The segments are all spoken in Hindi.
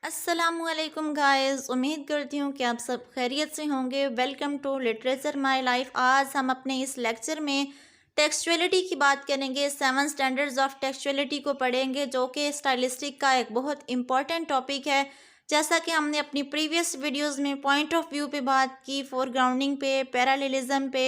अस्सलामुअलैकुम गाइस, उम्मीद करती हूँ कि आप सब खैरियत से होंगे। Welcome to literature my life. आज हम अपने इस लेक्चर में टेक्सचुअलिटी की बात करेंगे। 7 स्टैंडर्ड्स ऑफ टेक्सचुअलिटी को पढ़ेंगे, जो कि स्टाइलिस्टिक का एक बहुत इंपॉर्टेंट टॉपिक है। जैसा कि हमने अपनी प्रीवियस वीडियोस में पॉइंट ऑफ व्यू पे बात की, फोरग्राउंडिंग पे, पैरालेलिज्म पे,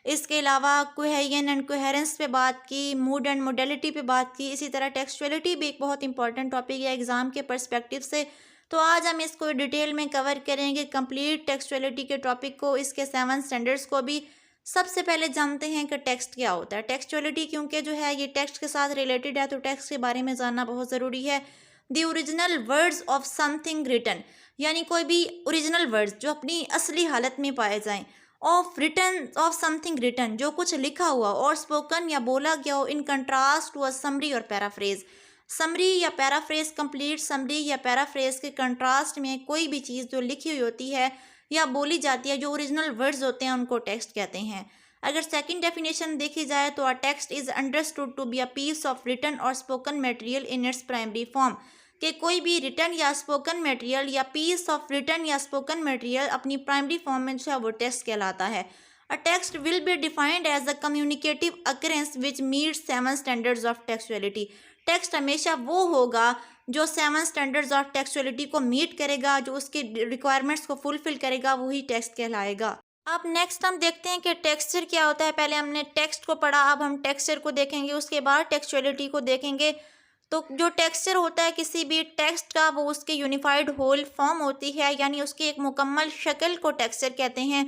इसके अलावा कोहेजन एंड कोहेरेंस पे बात की, मूड एंड मोडेलिटी पे बात की। इसी तरह टेक्सचुअलिटी भी एक बहुत इंपॉर्टेंट टॉपिक है एग्जाम के पर्सपेक्टिव से। तो आज हम इसको डिटेल में कवर करेंगे, कंप्लीट टेक्सचुअलिटी के टॉपिक को, इसके 7 स्टैंडर्ड्स को भी। सबसे पहले जानते हैं कि टेक्स्ट क्या होता है। टेक्सचुअलिटी क्योंकि जो है ये टेक्स्ट के साथ रिलेटेड है, तो टेक्स्ट के बारे में जानना बहुत ज़रूरी है। The original words of something written, यानी कोई भी ओरिजिनल वर्ड्स जो अपनी असली हालत में पाए जाएं। Of written, of something written, जो कुछ लिखा हुआ और स्पोकन या बोला गया हो, in contrast to a summary और पैराफ्रेज। समरी या पैराफ्रेज, कंप्लीट समरी या पैराफ्रेज के कंट्रास्ट में कोई भी चीज़ जो लिखी हुई होती है या बोली जाती है, जो ओरिजिनल वर्ड्स होते हैं, उनको टेक्स्ट कहते हैं। अगर सेकंड डेफिनेशन देखी जाए तो a text is understood to be a piece of written or spoken material in its primary form, कि कोई भी रिटन या स्पोकन मटेरियल या पीस ऑफ रिटन या स्पोकन मटेरियल अपनी प्राइमरी फॉर्म में जो है वो टेक्स्ट कहलाता है। A text will be defined as a communicative occurrence which meets 7 standards of textuality. Text हमेशा वो होगा जो 7 स्टैंडर्ड्स ऑफ टेक्सचुअलिटी को मीट करेगा, जो उसकी रिक्वायरमेंट्स को फुलफिल करेगा, वही टेक्स्ट कहलाएगा। अब नेक्स्ट हम देखते हैं कि टेक्सचर क्या होता है। पहले हमने टेक्स्ट को पढ़ा, अब हम टेक्सचर को देखेंगे, उसके बाद टेक्सचुअलिटी को देखेंगे। तो जो टेक्सचर होता है किसी भी टेक्स्ट का, वो उसके यूनिफाइड होल फॉर्म होती है, यानी उसकी एक मुकम्मल शक्ल को टेक्सचर कहते हैं।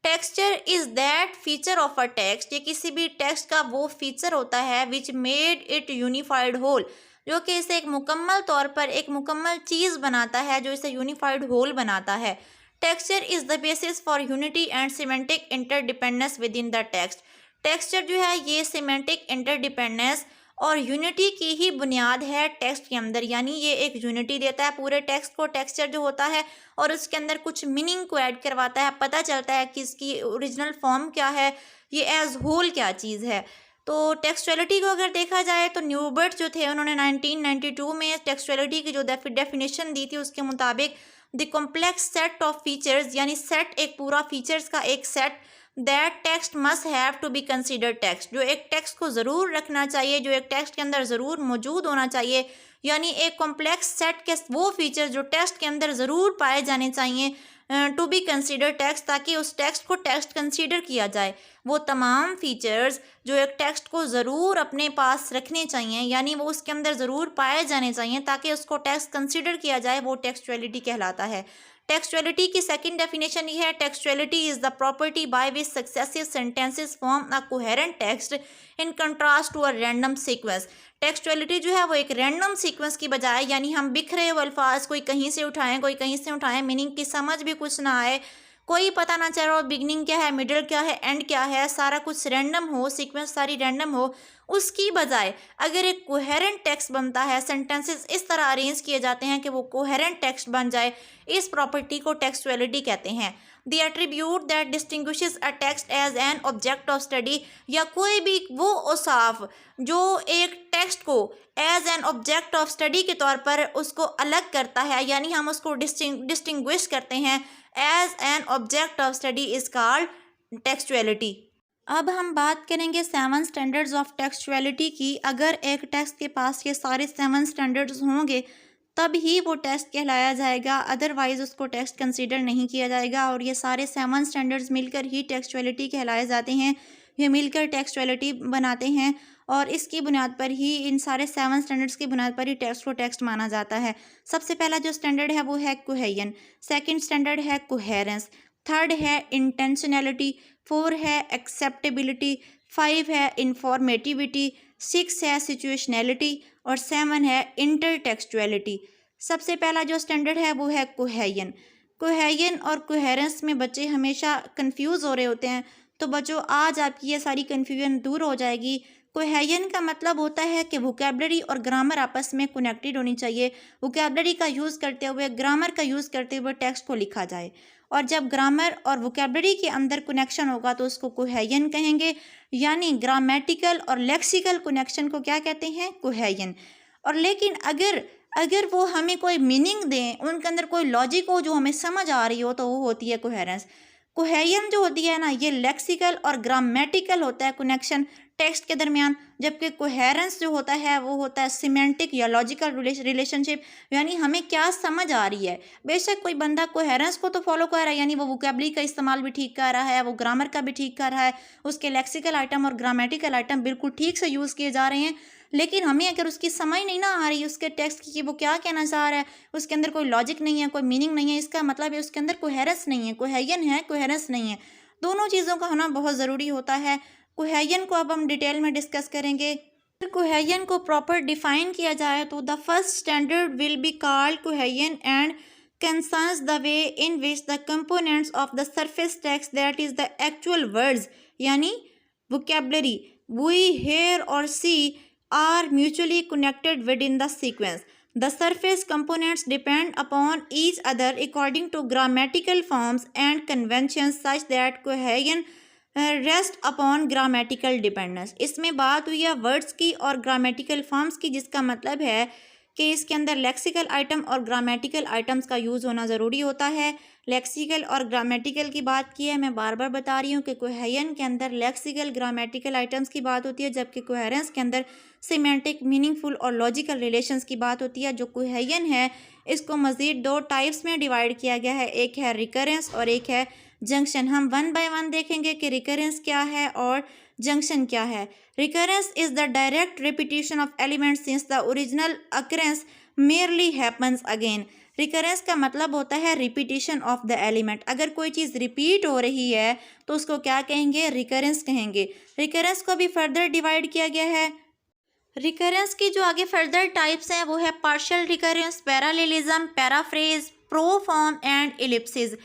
Texture is that feature of a text, ये किसी भी टेक्स्ट का वो फीचर होता है which made it unified whole, जो कि इसे एक मुकम्मल तौर पर एक मुकम्मल चीज़ बनाता है, जो इसे यूनिफाइड होल बनाता है। Texture is the basis for unity and semantic interdependence with in the text. Texture जो है ये सिमेंटिक इंटरडिपेंडेंस और यूनिटी की ही बुनियाद है टेक्स्ट के अंदर, यानी ये एक यूनिटी देता है पूरे टेक्स्ट को, टेक्सचर जो होता है, और उसके अंदर कुछ मीनिंग को ऐड करवाता है। पता चलता है कि इसकी ओरिजिनल फॉर्म क्या है, ये एज होल क्या चीज़ है। तो टेक्सचुअलिटी को अगर देखा जाए तो न्यूबर्ट जो थे, उन्होंने 1992 में टेक्सचुअलिटी की जो डेफिनेशन दी थी, उसके मुताबिक the complex set of features, यानी सेट एक पूरा फीचर्स का एक set, that text must have to be consider text, जो एक टेक्स्ट को ज़रूर रखना चाहिए, जो एक टेक्स्ट के अंदर ज़रूर मौजूद होना चाहिए, यानी एक कॉम्प्लेक्स सेट के वो फीचर्स जो टेक्स्ट के अंदर ज़रूर पाए जाने चाहिए टू बी कंसिडर टेक्स्ट, ताकि उस टेक्स्ट को टेक्स्ट कंसीडर किया जाए। वो तमाम फीचर्स जो एक टेक्स्ट को ज़रूर अपने पास रखने चाहिए, यानी वो उसके अंदर ज़रूर पाए जाने चाहिए ताकि उसको टेक्स्ट कंसीडर किया जाए, वो टेक्सचुअलिटी कहलाता है। टेक्सचुअलिटी की सेकंड डेफिनेशन ये है, textuality is the property by which successive sentences form a coherent text in contrast to a random sequence. Textuality जो है वो एक रैंडम सीक्वेंस की बजाय, यानी हम बिखरे हुए अल्फाज कोई कहीं से उठाएं कोई कहीं से उठाएं, मीनिंग की समझ भी कुछ ना आए, कोई पता ना चल रहा हो बिगनिंग क्या है, मिडिल क्या है, एंड क्या है, सारा कुछ रैंडम हो, सीक्वेंस सारी रैंडम हो, उसकी बजाय अगर एक कोहेरेंट टेक्स्ट बनता है, सेंटेंसेस इस तरह अरेंज किए जाते हैं कि वो कोहेरेंट टेक्स्ट बन जाए, इस प्रॉपर्टी को टेक्सचुअलिटी कहते हैं। The attribute that distinguishes a text as an object of study, या कोई भी वो औसाफ जो एक टेक्स्ट को as an object of study के तौर पर उसको अलग करता है, यानी हम उसको डिस्टिंग्विश करते हैं, as an object of study is called textuality. अब हम बात करेंगे 7 स्टैंडर्ड्स ऑफ टेक्सचुअलिटी की। अगर एक टेक्स्ट के पास ये सारे 7 स्टैंडर्ड्स होंगे तब ही वो टेक्स्ट कहलाया जाएगा, अदरवाइज उसको टेक्स्ट कंसीडर नहीं किया जाएगा। और ये सारे 7 स्टैंडर्ड्स मिलकर ही टेक्सचुअलिटी कहलाए जाते हैं, ये मिलकर टेक्सचुअलिटी बनाते हैं, और इसकी बुनियाद पर ही, इन सारे 7 स्टैंडर्ड्स की बुनियाद पर ही टेक्स्ट को टेक्स्ट माना जाता है। सबसे पहला जो स्टैंडर्ड है वो है कोहेजन, सेकंड स्टैंडर्ड है कोहेरेंस, थर्ड है इंटेंशनैलिटी, 4 है एक्सेप्टेबिलिटी, 5 है इंफॉर्मेटिविटी, 6 है सिचुएशनैलिटी, और 7 है इंटरटेक्सचुअलिटी। सबसे पहला जो स्टैंडर्ड है वो है कोहेजन। कोहेजन और कोहेरेंस में बच्चे हमेशा कंफ्यूज हो रहे होते हैं, तो बच्चों आज आपकी ये सारी कन्फ्यूजन दूर हो जाएगी। कोहेजन का मतलब होता है कि वोकैबलरी और ग्रामर आपस में कनेक्टेड होनी चाहिए, वोकैबलरी का यूज़ करते हुए, ग्रामर का यूज़ करते हुए टेक्स्ट को लिखा जाए, और जब ग्रामर और वोकैबलरी के अंदर कनेक्शन होगा तो उसको कोहेजन कहेंगे, यानी ग्रामेटिकल और लेक्सिकल कनेक्शन को क्या कहते हैं, कोहेजन। और लेकिन अगर अगर वो हमें कोई मीनिंग दें, उनके अंदर कोई लॉजिक हो जो हमें समझ आ रही हो, तो वो होती है कोहेरेंस। कोहेजन जो होती है ना, ये लेक्सिकल और ग्रामेटिकल होता है कनेक्शन टेक्स्ट के दरमियान, जबकि कोहेरेंस जो होता है वो होता है सिमेंटिक या लॉजिकल रिलेशनशिप, यानी हमें क्या समझ आ रही है। बेशक कोई बंदा कोहेरेंस को तो फॉलो कर रहा है, यानी वो वोकेबलरी का इस्तेमाल भी ठीक कर रहा है, वो ग्रामर का भी ठीक कर रहा है, उसके लेक्सिकल आइटम और ग्रामेटिकल आइटम बिल्कुल ठीक से यूज़ किए जा रहे हैं, लेकिन हमें अगर उसकी समझ नहीं ना आ रही उसके टेक्स्ट की कि वो क्या कहना चाह रहा है, उसके अंदर कोई लॉजिक नहीं है, कोई मीनिंग नहीं है, इसका मतलब है उसके अंदर कोहेरेंस नहीं है। कोहेजन है, कोहेरेंस नहीं है, दोनों चीज़ों का होना बहुत ज़रूरी होता है। कोहेजन को अब हम डिटेल में डिस्कस करेंगे। अगर कोहेजन को प्रॉपर डिफाइन किया जाए तो the first standard will be called cohesion and concerns the way in which the components of the surface text that is the actual words यानी vocabulary we hear or see are mutually connected within the sequence. The surface components depend upon each other according to grammatical forms and conventions such that cohesion rest upon grammatical dependence. इसमें बात हुई है वर्ड्स की और ग्रामेटिकल फॉर्म्स की, जिसका मतलब है कि इसके अंदर लेक्सिकल आइटम और ग्रामेटिकल आइटम्स का यूज़ होना ज़रूरी होता है। लेक्सिकल और ग्रामेटिकल की बात की है, मैं बार बार बता रही हूँ कि कोहेजन के अंदर लेक्सिकल ग्रामेटिकल आइटम्स की बात होती है, जबकि कोहेरेंस के अंदर सिमेंटिक मीनिंगफुल और लॉजिकल रिलेशंस की बात होती है। जो कोहेजन है इसको मज़ीद दो टाइप्स में डिवाइड किया गया है, एक है रिकरेंस और एक है जंक्शन। हम वन बाय वन देखेंगे कि रिकरेंस क्या है और जंक्शन क्या है। Recurrence is the direct repetition of element since the original occurrence merely happens again. Recurrence का मतलब होता है रिपीटिशन ऑफ द एलिमेंट। अगर कोई चीज़ रिपीट हो रही है तो उसको क्या कहेंगे, रिकरेंस कहेंगे। रिकरेंस को भी फर्दर डिवाइड किया गया है। रिकरेंस की जो आगे फर्दर टाइप्स हैं वो है partial recurrence, parallelism, paraphrase, proform and ellipsis.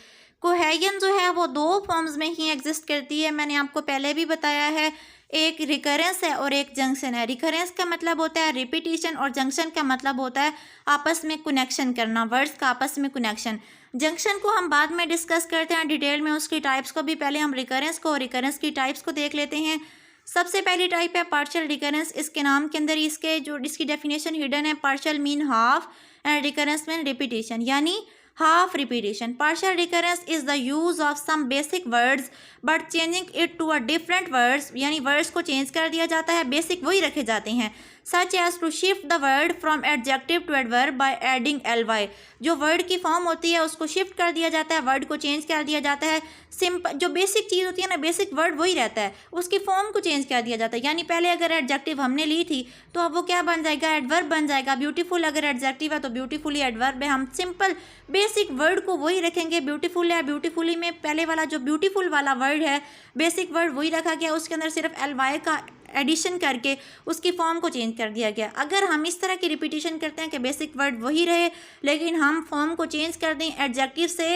Cohesion जो है वो दो फॉर्म्स में ही एग्जिस्ट करती है, मैंने आपको पहले भी बताया है। एक रिकरेंस है और एक जंक्शन है। रिकरेंस का मतलब होता है रिपीटिशन और जंक्शन का मतलब होता है आपस में कनेक्शन करना, वर्ड्स का आपस में कनेक्शन। जंक्शन को हम बाद में डिस्कस करते हैं डिटेल में, उसकी टाइप्स को भी। पहले हम रिकरेंस को और रिकरेंस की टाइप्स को देख लेते हैं। सबसे पहली टाइप है पार्शियल रिकरेंस। इसके नाम के अंदर ही इसकी डेफिनेशन हिडन है। Partial mean half and recurrence mean repetition, यानी half repetition. Partial recurrence is the use of some basic words but changing it to a different words, यानी वर्ड्स को चेंज कर दिया जाता है, बेसिक वही रखे जाते हैं। Such as to shift the word from adjective to adverb by adding ly। जो वर्ड की फॉर्म होती है उसको शिफ्ट कर दिया जाता है, वर्ड को चेंज कर दिया जाता है। सिंपल जो बेसिक चीज़ होती है ना, बेसिक वर्ड वही रहता है, उसकी फॉर्म को चेंज कर दिया जाता है। यानी पहले अगर एडजेक्टिव हमने ली थी तो अब वो क्या बन जाएगा, एडवर्ब बन जाएगा। ब्यूटीफुल अगर एडजेक्टिव है तो ब्यूटीफुली एडवर्ब है। हम सिंपल बेसिक वर्ड को वही रखेंगे। ब्यूटीफुल है, ब्यूटीफुली में पहले वाला जो ब्यूटीफुल वाला वर्ड है, बेसिक वर्ड वही रखा गया, उसके अंदर सिर्फ ly का एडिशन करके उसकी फॉर्म को चेंज कर दिया गया। अगर हम इस तरह की रिपीटिशन करते हैं कि बेसिक वर्ड वही रहे लेकिन हम फॉर्म को चेंज कर दें, एडजेक्टिव से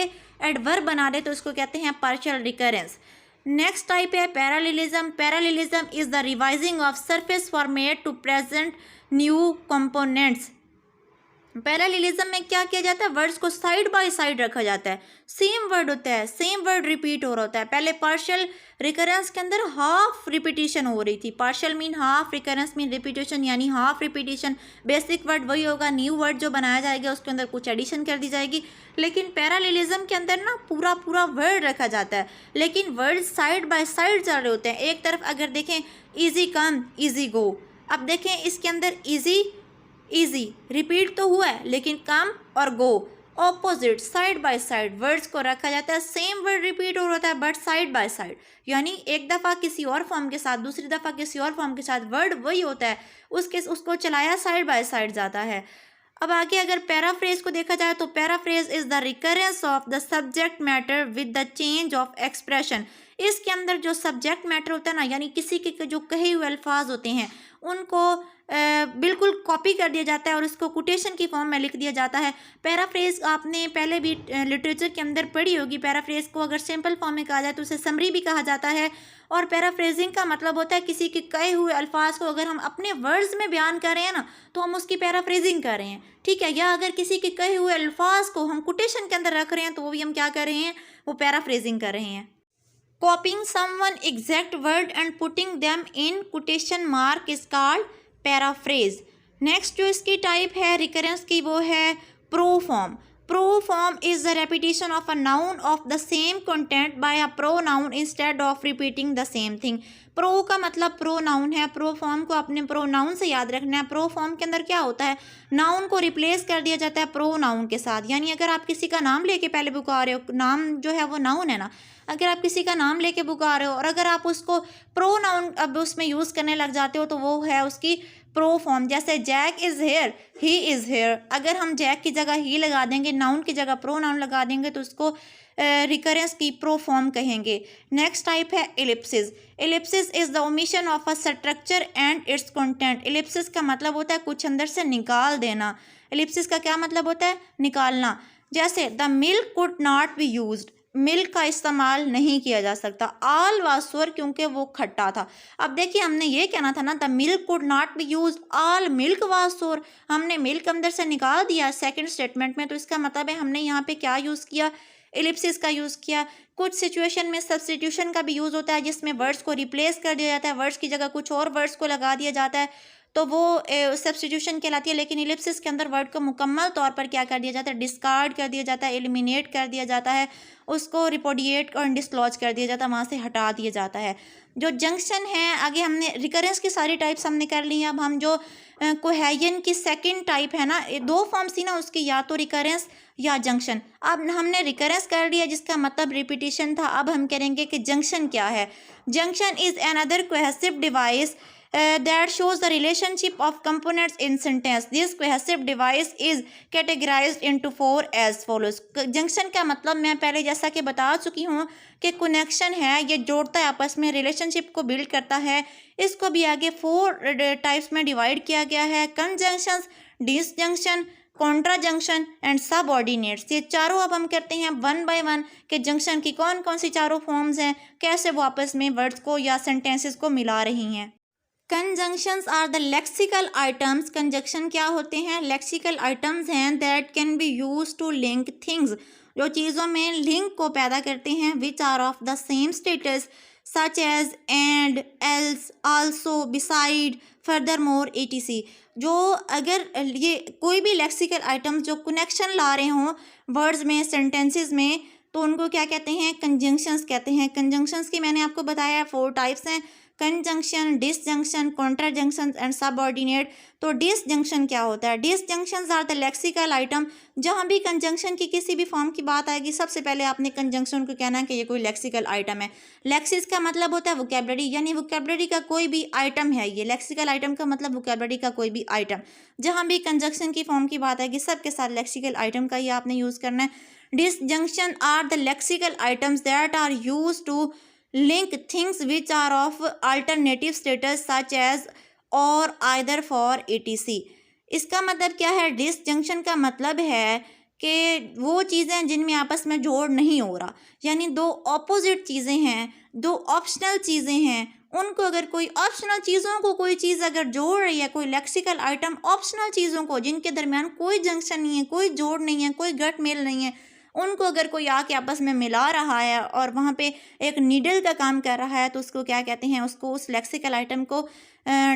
एडवर्ब बना दें, तो इसको कहते हैं पार्शियल रिकरेंस। नेक्स्ट टाइप है parallelism. Parallelism is the revising of surface format to present new components. Parallelism में क्या किया जाता है, वर्ड्स को साइड बाय साइड रखा जाता है। सेम वर्ड होता है, सेम वर्ड रिपीट हो रहा होता है। पहले पार्शियल रिकरेंस के अंदर हाफ रिपीटिशन हो रही थी। Partial mean half, recurrence mean repetition, यानी हाफ रिपीटिशन। बेसिक वर्ड वही होगा, न्यू वर्ड जो बनाया जाएगा उसके अंदर कुछ एडिशन कर दी जाएगी। लेकिन पैरालेलिज्म के अंदर ना पूरा पूरा वर्ड रखा जाता है, लेकिन वर्ड साइड बाय साइड चल रहे होते हैं। एक तरफ अगर देखें ईजी कम ईजी गो, अब देखें इसके अंदर ईजी ईजी रिपीट तो हुआ है, लेकिन कम और go opposite side by side words को रखा जाता है। सेम वर्ड रिपीट हो रहा है बट साइड बाय साइड, यानी एक दफ़ा किसी और फॉर्म के साथ, दूसरी दफ़ा किसी और फॉर्म के साथ वर्ड वही होता है, उसको चलाया साइड बाय साइड जाता है। अब आगे अगर पैराफ्रेज को देखा जाए तो paraphrase is the recurrence of the subject matter with the change of expression. इसके अंदर जो सब्जेक्ट मैटर होता है ना, यानी किसी के जो कहे हुए अल्फाज होते हैं उनको बिल्कुल कॉपी कर दिया जाता है और उसको कोटेशन की फॉर्म में लिख दिया जाता है। पैराफ्रेज आपने पहले भी लिटरेचर के अंदर पढ़ी होगी। पैराफ्रेज को अगर सिंपल फॉर्म में कहा जाए तो उसे समरी भी कहा जाता है। और पैराफ्रेजिंग का मतलब होता है किसी के कहे हुए अल्फाज को अगर हम अपने वर्ड्स में बयान कर रहे हैं ना तो हम उसकी पैराफ्रेजिंग कर रहे हैं, ठीक है। या अगर किसी के कहे हुए अल्फाज को हम कोटेशन के अंदर रख रहे हैं तो वो भी हम क्या कर रहे हैं, वो पैराफ्रेजिंग कर रहे हैं। Copying someone exact word and putting them in quotation mark is called paraphrase. Next जो इसकी टाइप है रिकरेंस की वो है pro form. Pro form is the repetition of a noun of the same content bye a pronoun instead of repeating the same thing. Pro का मतलब प्रोनाउन है, प्रो फॉर्म को अपने प्रोनाउन से याद रखना है। प्रो फॉर्म के अंदर क्या होता है, नाउन को रिप्लेस कर दिया जाता है प्रोनाउन के साथ। यानी अगर आप किसी का नाम लेके पहले पुकार रहे हो, नाम जो है वो नाउन है ना, अगर आप किसी का नाम लेके पुकार रहे हो और अगर आप उसको प्रोनाउन अब उसमें यूज़ करने लग जाते हो तो वो है उसकी प्रो फॉर्म। जैसे Jack is here, he is here, अगर हम जैक की जगह ही लगा देंगे, नाउन की जगह प्रोनाउन लगा देंगे तो उसको रिकरेंस की प्रो फॉर्म कहेंगे। नेक्स्ट टाइप है Ellipsis. Ellipsis is the omission of a structure and it's content. Ellipsis का मतलब होता है कुछ अंदर से निकाल देना। एलिप्सिस का क्या मतलब होता है, निकालना। जैसे the milk could not be used, milk का इस्तेमाल नहीं किया जा सकता। आल वाज सोर, क्योंकि वो खट्टा था। अब देखिए हमने ये कहना था ना, the milk could not be use, all milk was सोर, हमने मिल्क अंदर से निकाल दिया सेकंड स्टेटमेंट में, तो इसका मतलब है हमने यहाँ पे क्या यूज़ किया, एलिप्सिस का यूज़ किया। कुछ सिचुएशन में सब्स्टिट्यूशन का भी यूज़ होता है जिसमें वर्ड्स को रिप्लेस कर दिया जाता है, वर्ड्स की जगह कुछ और वर्ड्स को लगा दिया जाता है, तो वो सब्स्टिट्यूशन कहलाती है। लेकिन एलिप्सिस के अंदर वर्ड को मुकम्मल तौर पर क्या कर दिया जाता है, डिस्कार्ड कर दिया जाता है, एलिमिनेट कर दिया जाता है, उसको रिपोर्डिएट और डिसलॉज कर दिया जाता है, वहाँ से हटा दिया जाता है। जो जंक्शन है, आगे हमने रिकरेंस की सारी टाइप्स हमने कर ली हैं। अब हम जो कोहेजन की सेकंड टाइप है ना, दो फॉर्म्स थी ना उसकी, या तो रिकरेंस या जंक्शन। अब हमने रिकरेंस कर लिया जिसका मतलब रिपीटिशन था। अब हम करेंगे कि जंक्शन क्या है। Junction is another cohesive device that shows the relationship of components in sentence. This cohesive device is categorized into 4 as follows. Junction का मतलब मैं पहले जैसा कि बता चुकी हूँ कि कनेक्शन है, ये जोड़ता है आपस में, रिलेशनशिप को बिल्ड करता है। इसको भी आगे 4 टाइप्स में डिवाइड किया गया है, conjunctions, disjunction, Contra junction and subordinates. ये चारों अब हम करते हैं वन बाय वन कि जंक्शन की कौन कौन सी चारों फॉर्म्स हैं, कैसे वो आपस में वर्ड्स को या सेंटेंसेस को मिला रही हैं। Conjunctions are the lexical items. Conjunction क्या होते हैं, लेक्सिकल आइटम्स हैं that can be use to link things, जो चीज़ों में लिंक को पैदा करते हैं, which are of the same status such as and, else, also, beside, furthermore, etc। जो अगर ये कोई भी लेक्सिकल आइटम्स जो कनेक्शन ला रहे हों वर्ड्स में, सेंटेंसेस में, तो उनको क्या कहते हैं, कंजंक्शंस कहते हैं। कंजंक्शंस की मैंने आपको बताया 4 टाइप्स हैं, conjunction, disjunction, Contra junction and subordinate. तो डिसजंक्शन क्या होता है, डिसजंक्शंस आर द लेक्सिकल आइटम। जहाँ भी कंजंक्शन की किसी भी फॉर्म की बात आएगी सबसे पहले आपने कंजंक्शन को कहना है कि ये कोई लेक्सिकल आइटम है। लेक्सिस का मतलब होता है वोकैबुलरी, यानी वोकैबुलरी का कोई भी आइटम है ये। लेक्सिकल आइटम का मतलब वोकैबुलरी का कोई भी आइटम। जहाँ भी कंजंक्शन की फॉर्म की बात आएगी सबके साथ लेक्सिकल आइटम का ही आपने यूज़ करना है। Disjunction are the lexical items that are use to link things which are of alternative status such as or either for etc। इसका मतलब क्या है, डिसजंक्शन का मतलब है कि वो चीज़ें जिनमें आपस में जोड़ नहीं हो रहा, यानी दो ऑपोजिट चीज़ें हैं, दो ऑप्शनल चीज़ें हैं, उनको अगर कोई ऑप्शनल चीज़ों को कोई चीज़ अगर जोड़ रही है, कोई लेक्सिकल आइटम ऑप्शनल चीज़ों को जिनके दरमियान कोई जंक्शन नहीं है, कोई जोड़ नहीं है, कोई गट मेल नहीं है, उनको अगर कोई आके आपस में मिला रहा है और वहाँ पे एक नीडल का काम कर रहा है तो उसको क्या कहते हैं, उसको उस लेक्सिकल आइटम को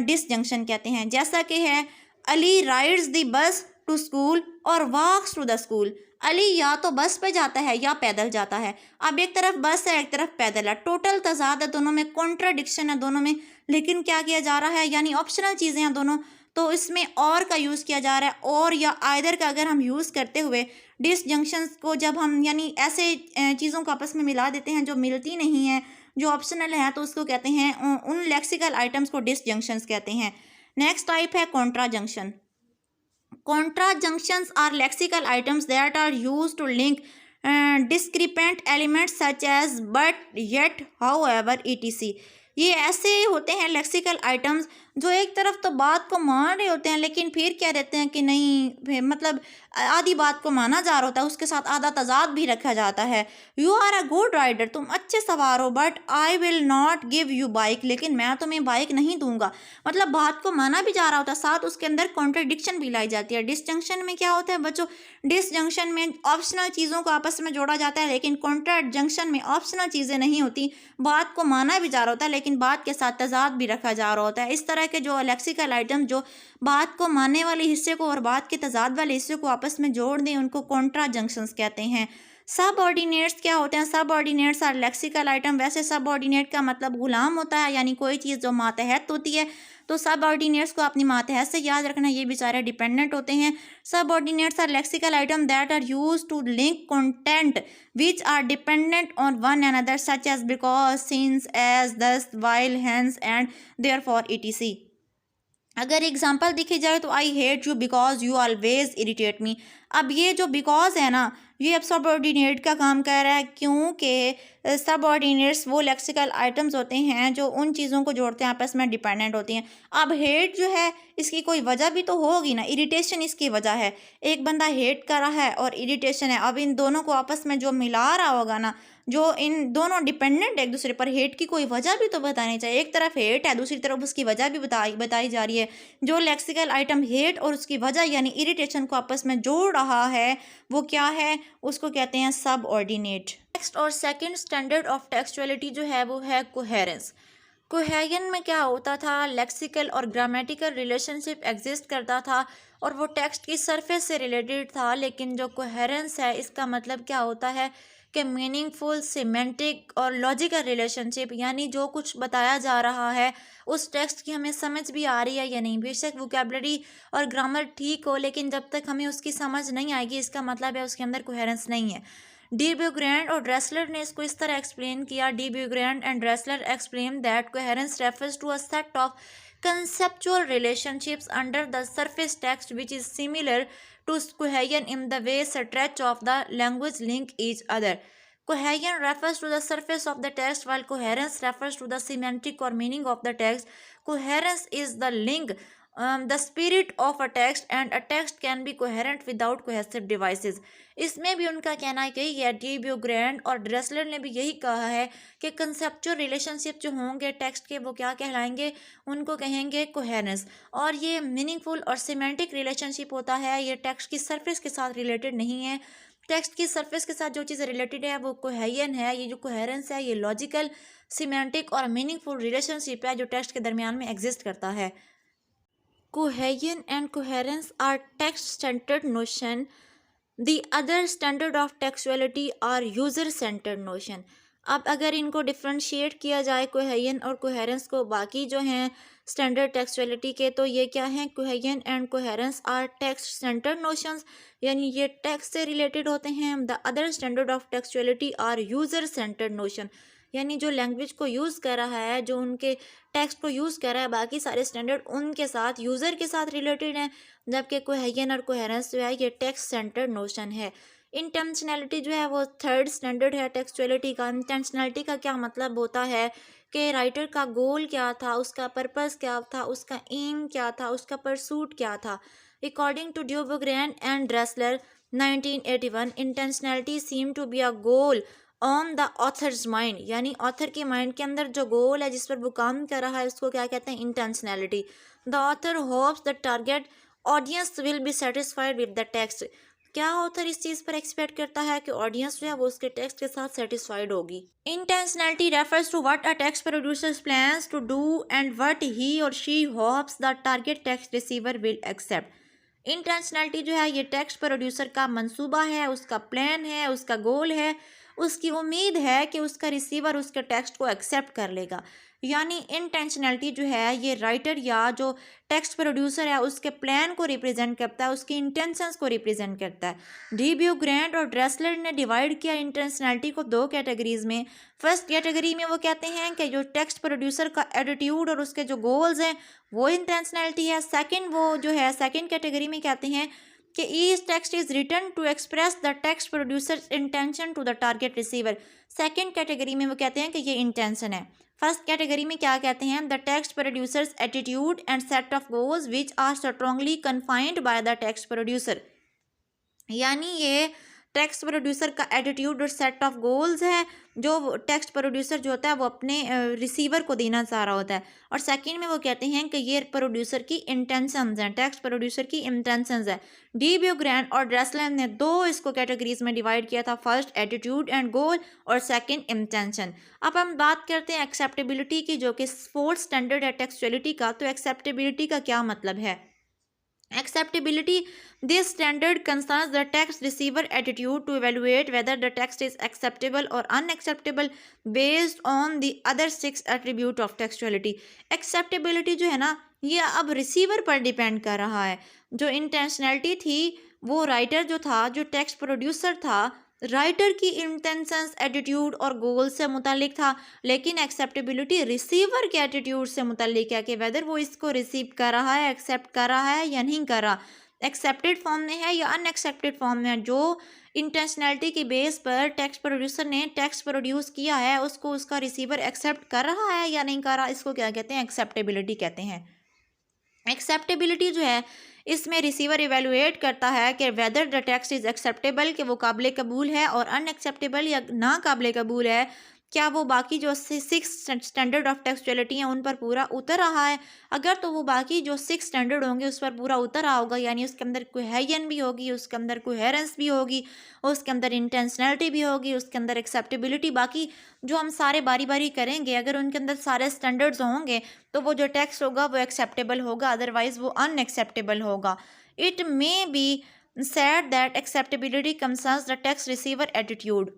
डिसजंक्शन कहते हैं। जैसा कि है Ali rides the bus to school और walks to the school. Ali या तो बस पे जाता है या पैदल जाता है। अब एक तरफ बस है एक तरफ पैदल है, टोटल तजाद है दोनों में, कॉन्ट्राडिक्शन है दोनों में, लेकिन क्या किया जा रहा है, यानी ऑप्शनल चीज़ें हैं दोनों, तो इसमें और का यूज़ किया जा रहा है। और या आइदर का अगर हम यूज़ करते हुए डिसजंक्शंस को जब हम यानी ऐसे चीज़ों को आपस में मिला देते हैं जो मिलती नहीं है, जो ऑप्शनल है, तो उसको कहते हैं, उन लेक्सिकल आइटम्स को डिसजंक्शंस कहते हैं। नेक्स्ट टाइप है contra junction. Contra junctions are lexical items that are use to link discrepant elements such as, but, yet, however, etc। ये ऐसे होते हैं लेक्सिकल आइटम्स जो एक तरफ तो बात को मान रहे होते हैं लेकिन फिर क्या रहते हैं कि नहीं, मतलब आधी बात को माना जा रहा होता है, उसके साथ आधा तजाद भी रखा जाता है। You are a good rider, तुम अच्छे सवार हो, but I will not give you bike, लेकिन मैं तुम्हें बाइक नहीं दूंगा। मतलब बात को माना भी जा रहा होता है, साथ उसके अंदर कॉन्ट्रडिक्शन भी लाई जाती है। डिसजंक्शन में क्या होता है बच्चों, डिसजंक्शन में ऑप्शनल चीज़ों को आपस में जोड़ा जाता है, लेकिन कॉन्ट्रा जंक्शन में ऑप्शनल चीज़ें नहीं होती, बात को माना भी जा रहा होता है लेकिन बात के साथ तजाद भी रखा जा रहा होता है। इस तरह है कि जो लेक्सिकल आइटम जो बात को मानने वाले हिस्से को और बात के तजाद वाले हिस्से को आपस में जोड़ दें, उनको कॉन्ट्रा जंक्शंस कहते हैं। सब ऑर्डिनेट्स क्या होते हैं? Subordinates are lexical item. वैसे सब ऑर्डिनेट का मतलब गुलाम होता है, यानी कोई चीज़ जो मातहत होती है। तो सब ऑर्डिनेट्स को अपनी मातहत से याद रखना, ये बेचारे डिपेंडेंट होते हैं। Subordinates are lexical item that are use to link content which are dependent on one another such as because, since, as, thus, while, hence and therefore etc। अगर एग्जाम्पल देखी जाए तो I hate you because you always irritate me. अब ये जो बिकॉज है ना, ये अब सबऑर्डिनेट का काम कर रहा है, क्योंकि सबऑर्डिनेट्स वो लेक्सिकल आइटम्स होते हैं जो उन चीज़ों को जोड़ते हैं, आपस में डिपेंडेंट होती हैं। अब हेट जो है इसकी कोई वजह भी तो होगी ना, इरिटेशन इसकी वजह है। एक बंदा हेट कर रहा है और इरिटेशन है, अब इन दोनों को आपस में जो मिला रहा होगा ना, जो इन दोनों डिपेंडेंट एक दूसरे पर, हेट की कोई वजह भी तो बतानी चाहिए। एक तरफ हेट है, दूसरी तरफ उसकी वजह भी बताई जा रही है। जो लेक्सिकल आइटम हेट और उसकी वजह यानी इरिटेशन को आपस में जोड़ रहा है, वो क्या है? उसको कहते हैं सब ऑर्डिनेट। नेक्स्ट और सेकंड स्टैंडर्ड ऑफ टेक्सचुअलिटी जो है वो है कोहेरेंस। कोहेरेंस में क्या होता था? लेक्सिकल और ग्रामेटिकल रिलेशनशिप एग्जिस्ट करता था और वो टेक्स्ट की सरफेस से रिलेटेड था। लेकिन जो कोहेरेंस है इसका मतलब क्या होता है कि मीनिंगफुल, सिमेंटिक और लॉजिकल रिलेशनशिप, यानी जो कुछ बताया जा रहा है उस टेक्स्ट की हमें समझ भी आ रही है या नहीं। बेशक वोकैबुलरी और ग्रामर ठीक हो, लेकिन जब तक हमें उसकी समझ नहीं आएगी इसका मतलब है उसके अंदर कोहेरेंस नहीं है। डी ब्यूग्रैंड और ड्रेसलर ने इसको इस तरह एक्सप्लेन किया। De Beaugrande and Dressler explain that coherence refers to a set of conceptual relationships under the surface text which is similar to cohesion in the way stretch of the language link each other. Cohesion refers to the surface of the text while coherence refers to the semantic or meaning of the text. Coherence is the link, the spirit of a text, and a text can be coherent without cohesive devices. इसमें भी उनका कहना यही है, डी ब्यूग्रैंड और ड्रेसलर ने भी यही कहा है कि कंसेप्चुअल रिलेशनशिप जो होंगे टेक्स्ट के वो क्या कहलाएंगे? उनको कहेंगे कोहेरेंस। और ये मीनिंगफुल और सिमेंटिक रिलेशनशिप होता है, ये टेक्स्ट की सरफेस के साथ रिलेटेड नहीं है। टेक्स्ट की सरफेस के साथ जो चीज़ रिलेटेड है वो कोहेजन है। ये जो कोहेरेंस है ये लॉजिकल, सिमेंटिक और मीनिंगफुल रिलेशनशिप है जो टेक्स्ट के दरमियान में एग्जिस्ट करता है। Cohesion and coherence are text centred notion. The other standard of textuality are user centered notion। अब अगर इनको डिफ्रेंशिएट किया जाए कोहेजन और कोहेरेंस को बाकी जो हैं स्टैंडर्ड टेक्सचुअलिटी के, तो ये क्या हैं? Cohesion and coherence are text centered notions, यानी ये टेक्स्ट से रिलेटेड होते हैं। The other standard of textuality are user centered notion, यानी जो लैंग्वेज को यूज़ कर रहा है, जो उनके टेक्स्ट को यूज़ कर रहा है, बाकी सारे स्टैंडर्ड उनके साथ, यूज़र के साथ रिलेटेड हैं। जबकि कोहेजन और कोहेरेंस जो है ये टेक्स्ट सेंटर्ड नोशन है। इंटेंशनैलिटी जो है वो थर्ड स्टैंडर्ड है टेक्सचुअलिटी का। इंटेंशनैलिटी का क्या मतलब होता है कि राइटर का गोल क्या था, उसका पर्पस क्या था, उसका एम क्या था, उसका परसूट क्या था। According to de Beaugrande and Dressler 1981, intentionality seem to be a goal on the author's mind, यानी ऑथर के माइंड के अंदर जो गोल है जिस पर वो काम कर रहा है उसको क्या कहते हैं? Intentionality. The author hopes the target audience will be satisfied with the text. क्या ऑथर इस चीज़ पर एक्सपेक्ट करता है कि ऑडियंस जो है वो उसके टेक्स्ट के साथ सेटिस्फाइड होगी। Intentionality refers to what a text producer plans to do and what he or she hopes the target text receiver will accept. Intentionality जो है ये टेक्स्ट प्रोड्यूसर का मंसूबा है, उसका प्लान है, उसका गोल है, उसकी उम्मीद है कि उसका रिसीवर उसके टेक्स्ट को एक्सेप्ट कर लेगा। यानी इंटेंशनैलिटी जो है ये राइटर या जो टेक्स्ट प्रोड्यूसर है उसके प्लान को रिप्रेजेंट करता है, उसकी इंटेंशंस को रिप्रेजेंट करता है। डी ब्यूग्रैंड और ड्रेसलर ने डिवाइड किया इंटेंशनैलिटी को दो कैटेगरीज में। फर्स्ट कैटेगरी में वो कहते हैं कि जो टेक्स्ट प्रोड्यूसर का एटीट्यूड और उसके जो गोल्स हैं वो इंटेंशनैलिटी है। सेकंड कैटेगरी में कहते हैं कि each text is written to express the text producer intention to the target receiver. Second category में वो कहते हैं कि ये इंटेंशन है। फर्स्ट कैटेगरी में क्या कहते हैं? The text producer's attitude and set of goals which are strongly confined by the text producer, यानी ये टेक्स्ट प्रोड्यूसर का एटीट्यूड और सेट ऑफ गोल्स है जो टेक्स्ट प्रोड्यूसर जो होता है वो अपने रिसीवर को देना चाह रहा होता है। और सेकंड में वो कहते हैं कि ये प्रोड्यूसर की इंटेंशंस हैं, टेक्स्ट प्रोड्यूसर की इंटेंशंस है। डी ब्यूग्रैन और ड्रेसलैंड ने दो इसको कैटेगरीज में डिवाइड किया था, फर्स्ट एटीट्यूड एंड गोल और सेकंड इंटेंशन। अब हम बात करते हैं एक्सेप्टेबिलिटी की, जो कि फोर्थ स्टैंडर्ड है टेक्सचुअलिटी का। तो एक्सेप्टेबिलिटी का क्या मतलब है? Acceptability. This standard concerns the text receiver attitude to evaluate whether the text is acceptable or unacceptable based on the other 6 attribute of textuality. Acceptability जो है ना, ये अब रिसीवर पर डिपेंड कर रहा है। जो इंटेंशनलिटी थी वो राइटर जो था, जो टेक्स्ट प्रोड्यूसर था, राइटर की इंटेंशंस, एटीट्यूड और गोल से मुतालिक था। लेकिन एक्सेप्टेबिलिटी रिसीवर के एटीट्यूड से मुतालिक है कि वेदर वो इसको रिसीव कर रहा है, एक्सेप्ट कर रहा है या नहीं कर रहा, एक्सेप्टेड फॉर्म में है या अनएक्सेप्टेड फॉर्म में है। जो इंटेंशनलिटी के बेस पर टेक्स्ट प्रोड्यूसर ने टेक्स्ट प्रोड्यूस किया है उसको उसका रिसीवर एक्सेप्ट कर रहा है या नहीं कर रहा, इसको क्या कहते हैं? एक्सेप्टेबिलिटी कहते हैं। एक्सेप्टेबिलिटी जो है इसमें रिसीवर इवेलुएट करता है कि whether the text is acceptable, कि वो काबिल कबूल है, और अनएक्सेप्टेबल या ना काबिल कबूल है, क्या वो बाकी जो 6 स्टैंडर्ड ऑफ टेक्सचुअलिटी हैं उन पर पूरा उतर रहा है। अगर तो वो बाकी जो 6 स्टैंडर्ड होंगे उस पर पूरा उतर रहा होगा, यानी उसके अंदर कोहेजन भी होगी, उसके अंदर कोहेरेंस भी होगी, उसके अंदर इंटेंशनलिटी भी होगी, उसके अंदर एक्सेप्टेबिलिटी, बाकी जो हम सारे बारी बारी करेंगे, अगर उनके अंदर सारे स्टैंडर्ड्स होंगे तो वो जो टेक्स्ट होगा वो एक्सेप्टेबल होगा, अदरवाइज वो अनएक्सेप्टेबल होगा। It may be said that acceptability concerns the text receiver attitude.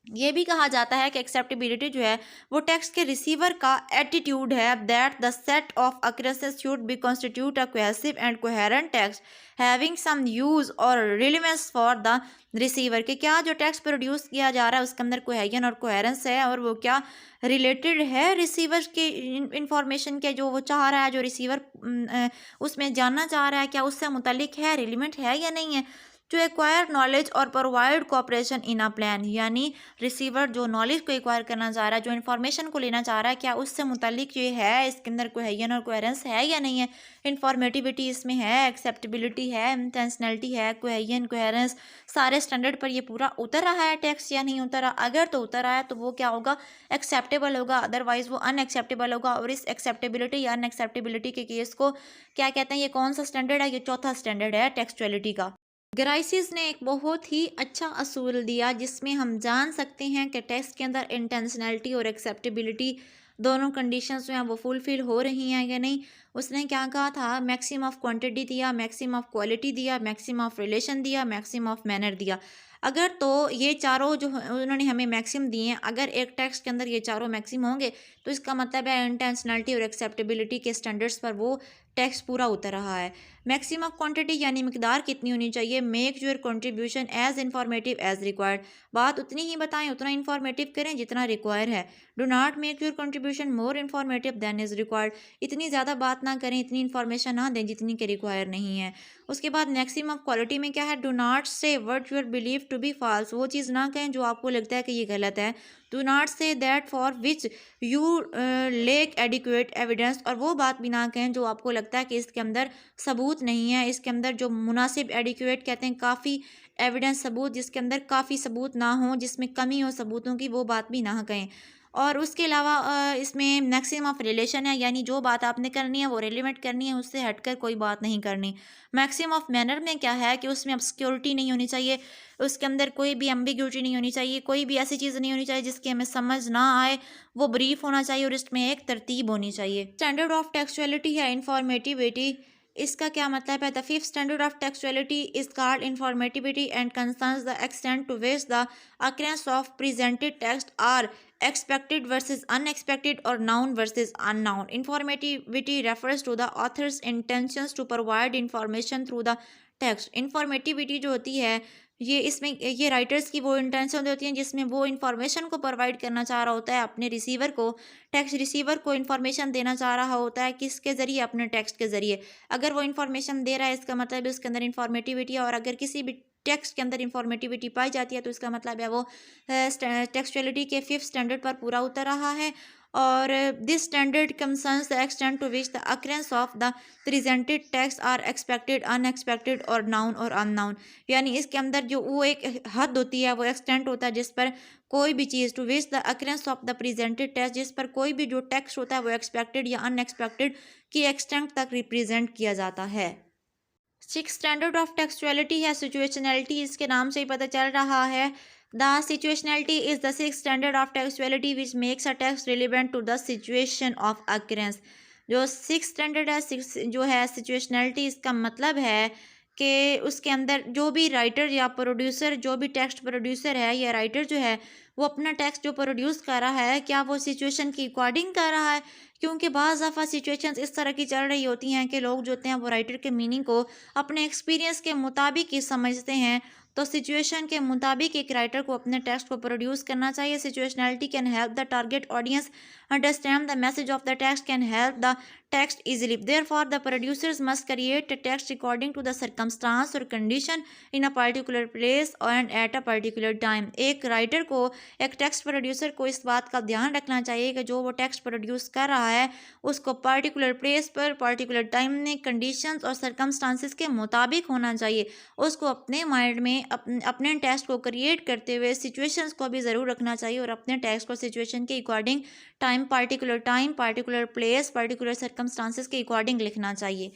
ये भी कहा जाता है कि एक्सेप्टेबिलिटी जो है वो टेक्स्ट के रिसीवर का एटीट्यूड है, that the set of occurrences should be constitute a cohesive and coherent text having some use और रिलेवेंस फॉर द रिसीवर। के क्या जो टेक्स्ट प्रोड्यूस किया जा रहा है उसके अंदर कोहेजन और कोहेरेंस है, और वो क्या रिलेटेड है रिसीवर के इंफॉर्मेशन के जो वो चाह रहा है, जो रिसीवर उसमें जानना चाह रहा है, क्या उससे मुतल्लिक है, रिलेवेंट है या नहीं है। जो एक्वायर नॉलेज और provide cooperation in a plan, यानी रिसीवर जो नॉलेज को एक्वायर करना चाह रहा है, जो इन्फॉर्मेशन को लेना चाह रहा है, क्या उससे मुतालिक ये है, इसके अंदर कोहेजन और कोहेरेंस है या नहीं है, इन्फॉर्मेटिविटी इसमें है, एक्सेप्टेबिलिटी है, इंटेंशनलिटी है, कोहेजन कोहेरेंस, सारे स्टैंडर्ड पर ये पूरा उतर रहा है टेक्स्ट या नहीं उतर रहा। अगर तो उतर रहा है तो वो क्या होगा? एक्सेप्टेबल होगा, अदरवाइज वो अनएक्सेप्टेबल होगा। और इस एक्सेप्टेबिलिटी या अनएक्सेप्टेबिलिटी के केस को क्या कहते हैं? ये कौन सा स्टैंडर्ड है? ये चौथा स्टैंडर्ड है टेक्सचुअलिटी का। ग्राइसिस ने एक बहुत ही अच्छा असूल दिया जिसमें हम जान सकते हैं कि टेक्स्ट के अंदर इंटेंशनलिटी और एक्सेप्टेबिलिटी दोनों कंडीशंस जो हैं वो फुलफिल हो रही हैं या नहीं। उसने क्या कहा था? मैक्सिमम ऑफ क्वांटिटी दिया, मैक्सिमम ऑफ क्वालिटी दिया, मैक्सिमम ऑफ रिलेशन दिया, मैक्सिमम ऑफ मैनर दिया। अगर तो ये चारों जो उन्होंने हमें मैक्सिम दिए हैं, अगर एक टेक्स्ट के अंदर ये चारों मैक्सिम होंगे तो इसका मतलब है इंटेंशनलिटी और एक्सेप्टेबिलिटी के स्टैंडर्ड्स पर वो टेक्स्ट पूरा उतर रहा है। मैक्सिमम ऑफ क्वांटिटी यानी मिकदार कितनी होनी चाहिए? Make your contribution as informative as required, बात उतनी ही बताएं, उतना इंफॉर्मेटिव करें जितना रिक्वायर है। Do not make your contribution more informative than is required, इतनी ज़्यादा बात ना करें, इतनी इन्फॉर्मेशन ना दें जितनी के रिक्वायर नहीं है। उसके बाद मैक्सिमम ऑफ क्वालिटी में क्या है? Do not say what your believe to be false, वो चीज़ ना कहें जो आपको लगता है कि ये गलत है। Do not say that for which you lake adequate evidence, और वो बात भी ना कहें जो आपको लगता है कि इसके अंदर सबूत नहीं है, इसके अंदर जो मुनासिब, एडिक्वेट कहते हैं काफ़ी एविडेंस, सबूत, जिसके अंदर काफ़ी सबूत ना हो, जिसमें कमी हो सबूतों की, वो बात भी ना कहें। और उसके अलावा इसमें मैक्सिमम ऑफ रिलेशन है, यानी जो बात आपने करनी है वो रिलेवेंट करनी है, उससे हटकर कोई बात नहीं करनी। मैक्सिमम ऑफ मैनर में क्या है कि उसमें ऑब्स्क्योरिटी नहीं होनी चाहिए, उसके अंदर कोई भी एम्बिग्यूटी नहीं होनी चाहिए, कोई भी ऐसी चीज़ नहीं होनी चाहिए जिसकी हमें समझ ना आए, वो ब्रीफ होना चाहिए और इसमें एक तरतीब होनी चाहिए। स्टैंडर्ड ऑफ टेक्सचुअलिटी है इंफॉर्मेटिविटी, इसका क्या मतलब है? The fifth standard of textuality is called informativity and concerns the extent to which the occurrence of presented text are expected versus unexpected or noun versus unknown. Informativity refers to the author's intentions to provide information through the text. Informativity जो होती है ये इसमें ये राइटर्स की वो इंटेंशन होती हैं जिसमें वो इन्फॉर्मेशन को प्रोवाइड करना चाह रहा होता है अपने रिसीवर को, टेक्स्ट रिसीवर को इन्फॉर्मेशन देना चाह रहा होता है किसके ज़रिए? अपने टेक्स्ट के ज़रिए। अगर वो इन्फॉर्मेशन दे रहा है इसका मतलब उसके अंदर इन्फॉर्मेटिविटी है, और अगर किसी भी टेक्स्ट के अंदर इंफॉर्मेटिविटी पाई जाती है तो इसका मतलब है वो टेक्सचुअलिटी के फिफ्थ स्टैंडर्ड पर पूरा उतर रहा है। और this standard concerns the extent to which the occurrence of the presented text are expected, unexpected और नाउन और अननाउन। यानी इसके अंदर जो वो एक हद होती है, वो एक्सटेंट होता है जिस पर कोई भी चीज़, to which the occurrence of the presented text, जिस पर कोई भी जो टेक्स्ट होता है वो एक्सपेक्टेड या अनएक्सपेक्टेड की एक्सटेंट तक रिप्रेजेंट किया जाता है। सिक्स स्टैंडर्ड ऑफ टेक्सचुअलिटी है सिचुएशनलिटी, इसके नाम से ही पता चल रहा है। The situationality is the six standard of textuality which makes a text relevant to the situation of occurrence. जो सिक्स स्टैंडर्ड है, सिक्स जो है सिचुएशनलिटी, इसका मतलब है कि उसके अंदर जो भी राइटर या प्रोड्यूसर, जो भी टेक्स्ट प्रोड्यूसर है या राइटर जो है, वो अपना टेक्स्ट जो प्रोड्यूस कर रहा है, क्या वो सिचुएशन की अकॉर्डिंग कर रहा है। क्योंकि बाज़ दफ़ा सिचुएशंस इस तरह की चल रही होती हैं कि लोग जो होते हैं वो राइटर के मीनिंग को अपने एक्सपीरियंस के मुताबिक ही समझते हैं। तो सिचुएशन के मुताबिक एक राइटर को अपने टेक्स्ट को प्रोड्यूस करना चाहिए। Situationality can help the target audience understand the message of the text, can help the text easily. Therefore, the producers must create a text according to the circumstance or condition in a particular place and at a particular time. एक राइटर को, एक टेक्स्ट प्रोड्यूसर को इस बात का ध्यान रखना चाहिए कि जो वो टेक्स्ट प्रोड्यूस कर रहा है उसको पर्टिकुलर प्लेस पर, पर्टिकुलर टाइम में, कंडीशंस और सर्कमस्टांसिस के मुताबिक होना चाहिए। उसको अपने माइंड में अपने टेक्स्ट को क्रिएट करते हुए सिचुएशंस को भी ज़रूर रखना चाहिए और अपने टेक्स्ट को सिचुएशन के according time, particular place, particular circumstances के अकॉर्डिंग लिखना चाहिए।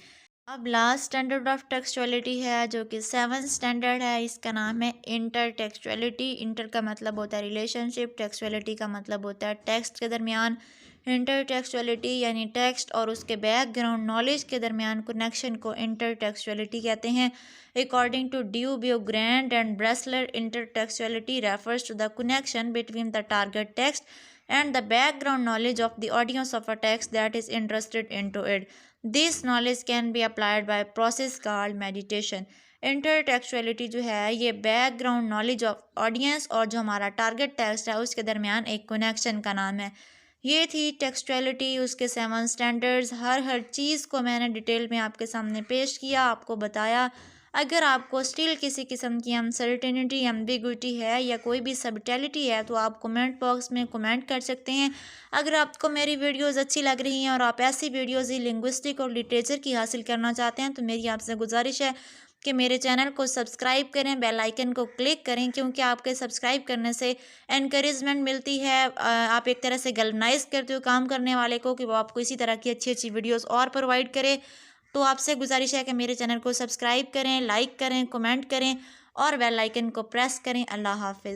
अब लास्ट स्टैंडर्ड ऑफ टेक्सचुअलिटी है जो कि 7th स्टैंडर्ड है, इसका नाम है इंटर टेक्सचुअलिटी। इंटर का मतलब होता है रिलेशनशिप, टेक्सचुअलिटी का मतलब होता है टेक्स्ट के दरमियान। इंटर टेक्सचुअलिटी यानी टेक्स्ट और उसके बैकग्राउंड नॉलेज के दरमियान कनेक्शन को इंटर टेक्सचुअलिटी कहते हैं। According to de Beaugrande and Dressler, intertextuality refers to the connection between the target text and the background knowledge of the audience of a text that is interested into it. This knowledge can be applied by a process called meditation. Intertextuality जो है ये बैकग्राउंड नॉलेज ऑफ ऑडियंस और जो हमारा टारगेट टेक्स्ट है उसके दरमियान एक कनेक्शन का नाम है। ये थी टेक्सचुअलिटी, उसके 7 स्टैंडर्ड्स। हर चीज़ को मैंने डिटेल में आपके सामने पेश किया, आपको बताया। अगर आपको स्टिल किसी किस्म की अनसर्टेनिटी, एम्बिग्विटी है या कोई भी सबटेलिटी है तो आप कमेंट बॉक्स में कमेंट कर सकते हैं। अगर आपको मेरी वीडियोस अच्छी लग रही हैं और आप ऐसी वीडियोस ही लिंग्विस्टिक और लिटरेचर की हासिल करना चाहते हैं तो मेरी आपसे गुजारिश है कि मेरे चैनल को सब्सक्राइब करें, बेल आइकन को क्लिक करें, क्योंकि आपके सब्सक्राइब करने से एनकरेजमेंट मिलती है। आप एक तरह से गैल्वनाइज करते हो काम करने वाले को कि वो आपको इसी तरह की अच्छी अच्छी वीडियोस और प्रोवाइड करे। तो आपसे गुजारिश है कि मेरे चैनल को सब्सक्राइब करें, लाइक करें, कमेंट करें और बेल आइकन को प्रेस करें। अल्लाह हाफिज़।